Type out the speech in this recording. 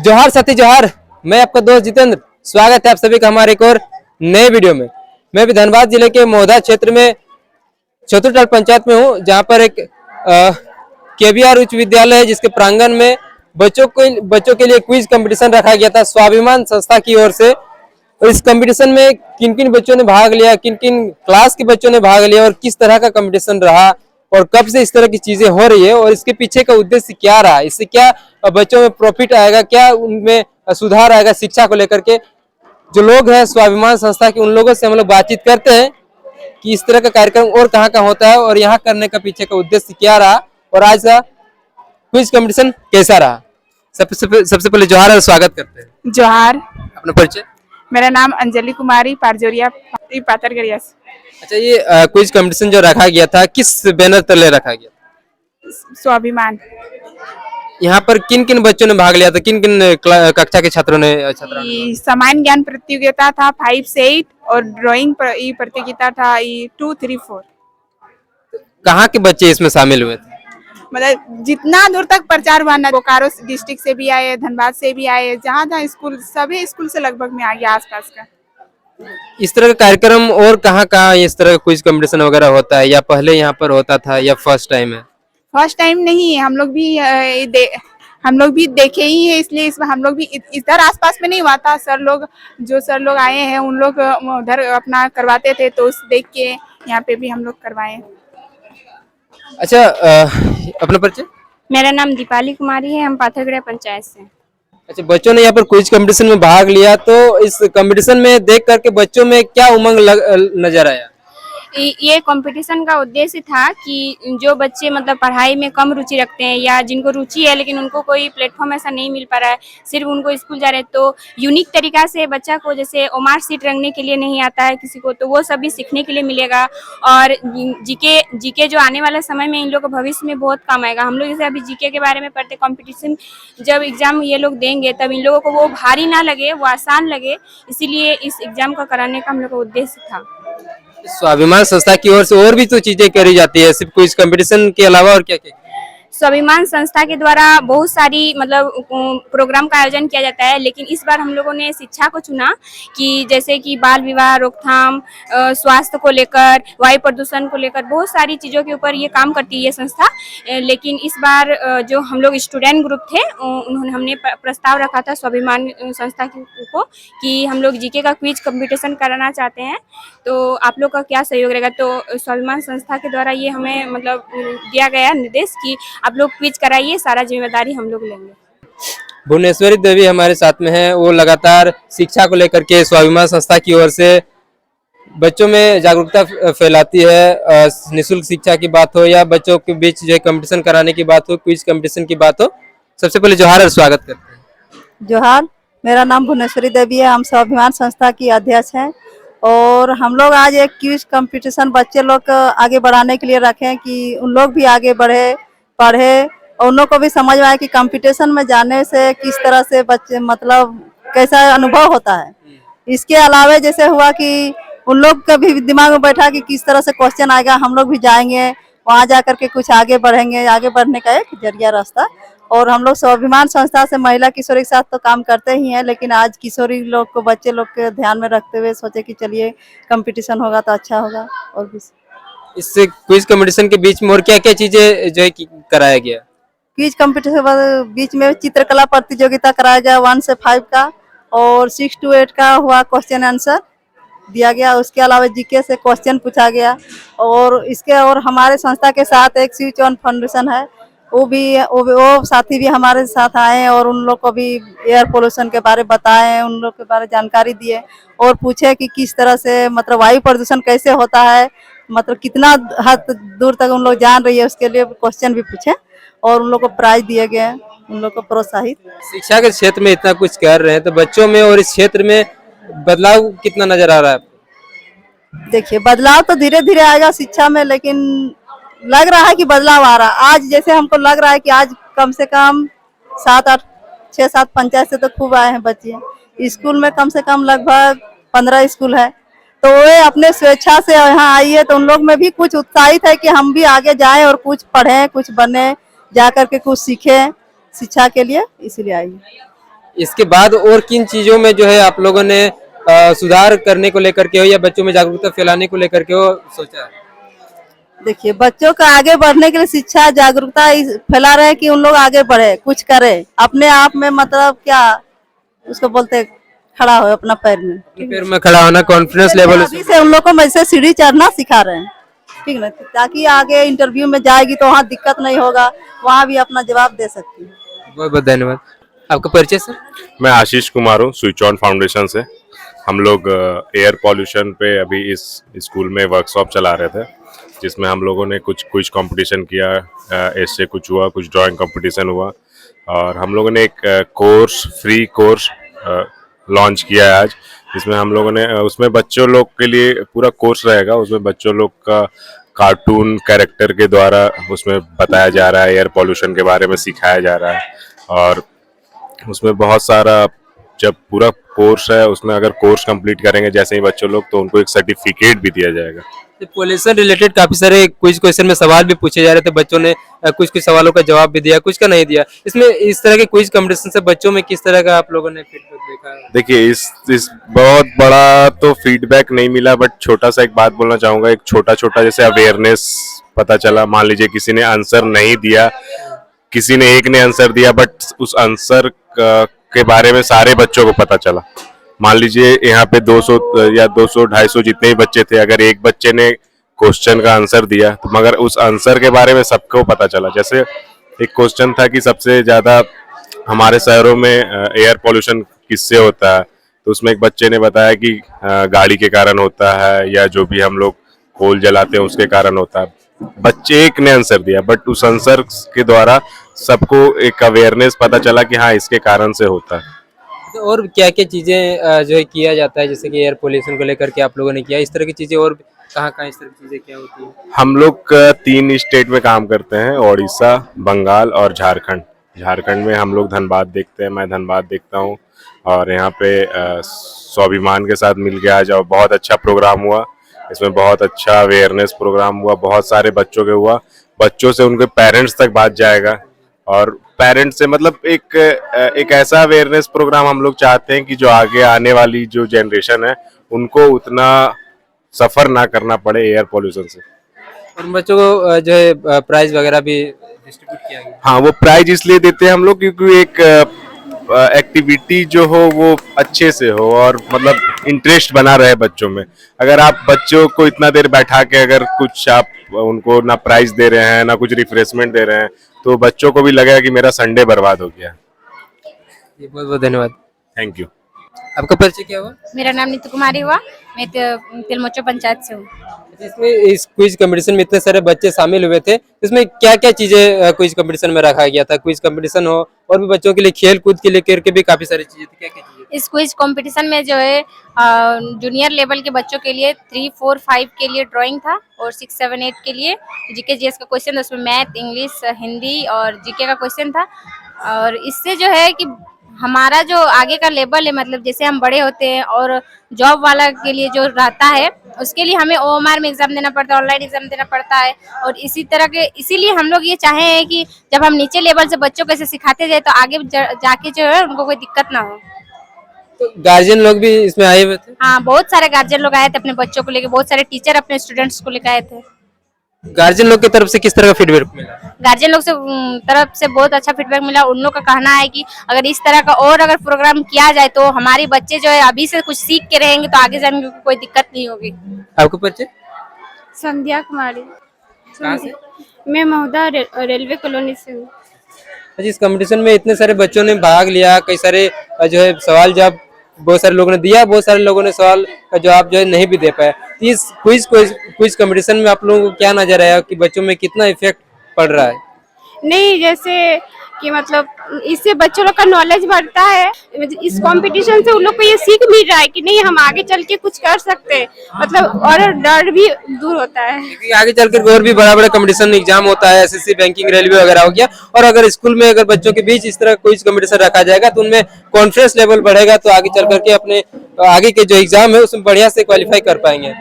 जोहार साथी जोहार। मैं आपका दोस्त जितेंद्र, स्वागत है आप सभी का हमारे एक और नए वीडियो में। मैं भी धनबाद जिले के मोहदा क्षेत्र में चतुरटाल पंचायत में हूँ, जहाँ पर एक केबीआर उच्च विद्यालय है, जिसके प्रांगण में बच्चों के लिए क्विज कंपटीशन रखा गया था स्वाभिमान संस्था की ओर से। और इस कंपटीशन में किन किन बच्चों ने भाग लिया, किन किन क्लास के बच्चों ने भाग लिया और किस तरह का कंपटीशन रहा और कब से इस तरह की चीजें हो रही है और इसके पीछे का उद्देश्य क्या रहा, इससे क्या बच्चों में प्रॉफिट आएगा, क्या उनमें सुधार आएगा शिक्षा को लेकर के। जो लोग हैं स्वाभिमान संस्था के, उन लोगों से हम लोग बातचीत करते हैं कि इस तरह का कार्यक्रम और कहाँ कहाँ होता है और यहाँ करने का पीछे का उद्देश्य क्या रहा और आज का क्विज कंपटीशन कैसा रहा। सबसे पहले जोहार और स्वागत करते हैं। जोहार। अपना परिचय। मेरा नाम अंजलि कुमारी पारजोरिया पातरगढ़िया से। अच्छा, ये क्विज कंपटीशन जो रखा गया था किस बैनर तले रखा गया? स्वाभिमान। यहाँ पर किन किन बच्चों ने भाग लिया था, किन किन कक्षा के छात्रों ने? सामान्य ज्ञान प्रतियोगिता था 5 से 8 और ड्राइंग प्रतियोगिता था 2, 3, 4। कहाँ के बच्चे इसमें शामिल हुए थे? मतलब जितना दूर तक प्रचार हुआ ना, बोकारो डिस्ट्रिक्ट से भी आए, धनबाद से भी आए, जहाँ जहाँ स्कूल, सभी स्कूल से लगभग में आ गया आसपास का। इस तरह का कार्यक्रम और कहाँ कहाँ इस तरह का क्विज कंपटीशन वगैरह होता है, या पहले यहाँ पर होता था या फर्स्ट टाइम है? फर्स्ट टाइम नहीं है, हम लोग भी देखे ही है, इसलिए इसमें हम लोग भी इधर आसपास में नहीं हुआ था। सर लोग आए हैं, उन लोग उधर अपना करवाते थे, तो उस देख के यहाँ पे भी हम लोग करवाए। अच्छा, अपना परिचय। मेरा नाम दीपाली कुमारी है, हम पाथरगढ़िया पंचायत से। अच्छा, बच्चों ने यहाँ पर क्विज कंपटीशन में भाग लिया, तो इस कंपटीशन में देख करके बच्चों में क्या उमंग नजर आया? ये कंपटीशन का उद्देश्य था कि जो बच्चे मतलब पढ़ाई में कम रुचि रखते हैं या जिनको रुचि है लेकिन उनको कोई प्लेटफॉर्म ऐसा नहीं मिल पा रहा है, सिर्फ उनको स्कूल जा रहे हैं, तो यूनिक तरीका से बच्चा को, जैसे ओमार सीट रंगने के लिए नहीं आता है किसी को, तो वो सब भी सीखने के लिए मिलेगा। और जीके जो आने वाले समय में इन लोग को भविष्य में बहुत काम आएगा। हम लोग जैसे अभी जीके के बारे में पढ़ते, कॉम्पिटिशन जब एग्जाम ये लोग देंगे तब इन लोगों को वो भारी ना लगे, वो आसान लगे, इसीलिए इस एग्जाम का कराने का हम लोग का उद्देश्य था। स्वाभिमान संस्था की ओर से और भी तो चीजें करी जाती है, सिर्फ क्विज कंपटीशन के अलावा और क्या क्या? स्वाभिमान संस्था के द्वारा बहुत सारी मतलब प्रोग्राम का आयोजन किया जाता है, लेकिन इस बार हम लोगों ने शिक्षा को चुना कि जैसे कि बाल विवाह रोकथाम, स्वास्थ्य को लेकर, वायु प्रदूषण को लेकर बहुत सारी चीज़ों के ऊपर ये काम करती है ये संस्था। लेकिन इस बार जो हम लोग स्टूडेंट ग्रुप थे, हमने प्रस्ताव रखा था स्वाभिमान संस्था को कि हम लोग जीके का क्विज कंपटीशन कराना चाहते हैं, तो आप लोग का क्या सहयोग रहेगा। तो स्वाभिमान संस्था के द्वारा ये हमें मतलब दिया गया निर्देश कि आप लोग क्विज कराइए, सारा जिम्मेदारी हम लोग लेंगे। भुवनेश्वरी देवी हमारे साथ में है, वो लगातार शिक्षा को लेकर के स्वाभिमान संस्था की ओर से बच्चों में जागरूकता फैलाती है। निःशुल्क शिक्षा की बात हो या बच्चों के बीच जो कंपटीशन कराने की बात हो, क्विज कंपटीशन की बात हो। सबसे पहले जोहार और स्वागत करते हैं। जोहार। मेरा नाम भुवनेश्वरी देवी है, हम स्वाभिमान संस्था की अध्यक्ष हैं और हम लोग आज एक क्विज कंपटीशन बच्चे लोग को आगे बढ़ाने के लिए रखें कि उन लोग भी आगे बढ़े, पढ़े और उन लोग को भी समझ में आए कि कंपटीशन में जाने से किस तरह से बच्चे मतलब कैसा अनुभव होता है। इसके अलावा जैसे हुआ कि उन लोग का भी दिमाग में बैठा कि किस तरह से क्वेश्चन आएगा, हम लोग भी जाएंगे वहाँ जा करके कुछ आगे बढ़ेंगे, आगे बढ़ने का एक जरिया रास्ता। और हम लोग स्वाभिमान संस्था से महिला किशोरी के साथ तो काम करते ही हैं, लेकिन आज किशोरी लोग को, बच्चे लोग के ध्यान में रखते हुए सोचे कि चलिए कंपटीशन होगा तो अच्छा होगा। और भी इससे क्विज कंपटीशन के बीच में और क्या क्या चीजें जो है कराया गया? क्विज कंपटीशन बीच में चित्रकला प्रतियोगिता कराया गया 1 से 5 का, और 6 to 8 का हुआ क्वेश्चन आंसर दिया गया। उसके अलावा जीके से क्वेश्चन पूछा गया। और इसके और हमारे संस्था के साथ एक स्विच ऑन फाउंडेशन है, वो साथी भी हमारे साथ आए और उन लोग को भी एयर पोल्यूशन के बारे बताएं, उन लोग के बारे जानकारी दिए और पूछे कि किस तरह से मतलब वायु प्रदूषण कैसे होता है, मतलब कितना हद दूर तक उन लोग जान रही है, उसके लिए क्वेश्चन भी पूछे और उन लोग को प्राइज दिए गए, उन लोग को प्रोत्साहित। शिक्षा के क्षेत्र में इतना कुछ कर रहे हैं तो बच्चों में और इस क्षेत्र में बदलाव कितना नजर आ रहा है? देखिए, बदलाव तो धीरे धीरे आएगा शिक्षा में, लेकिन लग रहा है कि बदलाव आ रहा है। आज जैसे हमको लग रहा है कि आज कम से कम 6-7 पंचायत से तो खूब आए हैं बच्चे। स्कूल में कम से कम लगभग 15 स्कूल है, तो वे अपने स्वेच्छा से यहाँ आई है, तो उन लोग में भी कुछ उत्साहित है कि हम भी आगे जाएं और कुछ पढ़ें, कुछ बने, जा करके कुछ सीखें शिक्षा के लिए, इसीलिए आई हूँ। इसके बाद और किन चीजों में जो है आप लोगों ने सुधार करने को लेकर के हो या बच्चों में जागरूकता फैलाने को लेकर के हो सोचा है? देखिए, बच्चों का आगे बढ़ने के लिए शिक्षा जागरूकता फैला रहे हैं कि उन लोग आगे बढ़े, कुछ करे अपने आप में, मतलब क्या उसको बोलते हैं, खड़ा हो अपना पैर में, अपने पैर में खड़ा होना, कॉन्फिडेंस लेवल। अभी से उन लोग को वैसे सीढ़ी चढ़ना सिखा रहे हैं, ठीक ना, ताकि आगे इंटरव्यू में जाएगी तो वहाँ दिक्कत नहीं होगा, वहाँ भी अपना जवाब दे सकती है। बहुत बहुत धन्यवाद। आपका परिचय सर? मैं आशीष कुमार हूँ, स्विच ऑन फाउंडेशन से। हम लोग एयर पॉल्यूशन पे अभी इस स्कूल में वर्कशॉप चला रहे थे, जिसमें हम लोगों ने कुछ क्विज कंपटीशन किया, ऐसे कुछ हुआ, कुछ ड्राइंग कंपटीशन हुआ, और हम लोगों ने एक फ्री कोर्स लॉन्च किया है आज, जिसमें हम लोगों ने उसमें बच्चों लोग के लिए पूरा कोर्स रहेगा। उसमें बच्चों लोग का कार्टून कैरेक्टर के द्वारा उसमें बताया जा रहा है, एयर पॉल्यूशन के बारे में सिखाया जा रहा है, और उसमें बहुत सारा, जब पूरा कोर्स है उसमें अगर कोर्स कंप्लीट करेंगे जैसे ही बच्चों लोग, तो उनको एक सर्टिफिकेट भी दिया जाएगा। पॉल्यूशन रिलेटेड काफी सारे कुछ क्वेश्चन में सवाल भी पूछे जा रहे थे, बच्चों ने कुछ कुछ सवालों का जवाब भी दिया, कुछ का नहीं दिया। इसमें इस तरह के क्विज कंपटीशन से बच्चों में किस तरह का आप लोगों ने फीडबैक देखा है? देखिए, इस बहुत बड़ा तो फीडबैक नहीं मिला, बट छोटा सा एक बात बोलना चाहूंगा। एक छोटा छोटा जैसे अवेयरनेस पता चला। मान लीजिए किसी ने आंसर नहीं दिया, किसी ने एक ने आंसर दिया, बट उस आंसर के बारे में सारे बच्चों को पता चला। मान लीजिए यहाँ पे 200 या 200-250 जितने ही बच्चे थे, अगर एक बच्चे ने क्वेश्चन का आंसर दिया तो मगर उस आंसर के बारे में सबको पता चला। जैसे एक क्वेश्चन था कि सबसे ज्यादा हमारे शहरों में एयर पॉल्यूशन किससे होता है, तो उसमें एक बच्चे ने बताया कि गाड़ी के कारण होता है, या जो भी हम लोग कोल जलाते हैं उसके कारण होता है। बच्चे एक ने आंसर दिया, बट उस आंसर के द्वारा सबको एक अवेयरनेस पता चला कि हाँ, इसके कारण से होता है। तो और क्या क्या चीजें जो है किया जाता है, जैसे कि एयर पोल्यूशन को लेकर के आप लोगों ने किया, इस तरह की चीजें और कहाँ कहाँ इस तरह की चीजें क्या होती है? हम लोग 3 स्टेट में काम करते हैं, उड़ीसा, बंगाल और झारखंड। झारखंड में हम लोग धनबाद देखते हैं, मैं धनबाद देखता हूँ, और यहाँ पे स्वाभिमान के साथ मिल गया आज, और बहुत अच्छा प्रोग्राम हुआ। इसमें बहुत अच्छा अवेयरनेस प्रोग्राम हुआ, बहुत सारे बच्चों के हुआ। बच्चों से उनके पेरेंट्स तक बात जाएगा, और पेरेंट्स से मतलब एक ऐसा अवेयरनेस प्रोग्राम हम लोग चाहते हैं कि जो आगे आने वाली जो जनरेशन है उनको उतना सफर ना करना पड़े एयर पॉल्यूशन से। और बच्चों को जो है प्राइज वगैरह भी डिस्ट्रीब्यूट किया गया? हाँ, वो प्राइज इसलिए देते हैं हम लोग क्योंकि एक एक्टिविटी जो हो वो अच्छे से हो, और मतलब इंटरेस्ट बना रहे बच्चों में। अगर आप बच्चों को इतना देर बैठा के अगर कुछ आप उनको ना प्राइज दे रहे हैं, ना कुछ रिफ्रेशमेंट दे रहे हैं, तो बच्चों को भी लगेगा कि मेरा संडे बर्बाद हो गया। बहुत बहुत धन्यवाद। Thank you. आपका परिचय क्या हुआ? मेरा नाम नीतू कुमारी हुआ, मैं तिलमोचो पंचायत से हूँ। इसमें इस क्विज कंपटीशन में इतने सारे बच्चे शामिल हुए थे, इसमें क्या क्या चीजें क्विज कंपटीशन में रखा गया था? क्विज कंपटीशन हो और भी बच्चों के लिए खेल कूद के लिए करके भी काफी सारी चीजें थी, क्या क्या चीजें? इस क्विज कंपटीशन में जो है जूनियर लेवल के बच्चों के लिए 3, 4, 5 के लिए ड्राइंग था, और 6, 7, 8 के लिए जीके जीएस का क्वेश्चन था। उसमें मैथ, इंग्लिश, हिंदी और जीके का क्वेश्चन था। और इससे जो है कि हमारा जो आगे का लेवल है, मतलब जैसे हम बड़े होते हैं और जॉब वाला के लिए जो रहता है, उसके लिए हमें ओएमआर में एग्जाम देना पड़ता है, ऑनलाइन एग्जाम देना पड़ता है। और इसी तरह के इसीलिए हम लोग ये चाहे हैं कि जब हम नीचे लेवल से बच्चों को ऐसे सिखाते जाए तो आगे जाके जो है उनको कोई दिक्कत ना हो। तो गार्जियन लोग भी इसमें आए हुए थे? हाँ, बहुत सारे गार्जियन लोग आए थे अपने बच्चों को लेके, बहुत सारे टीचर अपने स्टूडेंट्स को लेकर आए थे। गार्जियन लोग की तरफ से किस तरह का फीडबैक मिला? गार्जियन लोग से तरफ से बहुत अच्छा फीडबैक मिला। उन लोग का कहना है कि अगर इस तरह का और अगर प्रोग्राम किया जाए तो हमारे बच्चे जो है अभी से कुछ सीख के रहेंगे तो आगे जाने में कोई दिक्कत नहीं होगी। आपको परिचय? संध्या कुमारी। कहाँ से? मैं महुदा रेलवे कॉलोनी से हूँ। इस कंपटीशन में इतने सारे बच्चों ने भाग लिया, कई सारे जो है सवाल जवाब बहुत सारे लोगों ने दिया, बहुत सारे लोगों ने सवाल का जवाब जो है नहीं भी दे पाया। इस क्विज कंपटीशन में आप लोगों को क्या नजर आया कि बच्चों में कितना इफेक्ट पड़ रहा है? नहीं, जैसे कि मतलब इससे बच्चों लोग का नॉलेज बढ़ता है। इस कंपटीशन से उन लोग को ये सीख मिल रहा है कि नहीं, हम आगे चल के कुछ कर सकते हैं, मतलब और डर भी दूर होता है। क्योंकि आगे चलकर और भी बड़ा बड़ा कंपटीशन एग्जाम होता है, एसएससी, बैंकिंग, रेलवे वगैरह हो गया, और अगर स्कूल में अगर बच्चों के बीच इस तरह क्विज कंपटीशन रखा जाएगा तो उनमें कॉन्फिडेंस लेवल बढ़ेगा, तो आगे चल करके अपने आगे के जो एग्जाम है उसमें बढ़िया से क्वालिफाई कर पाएंगे।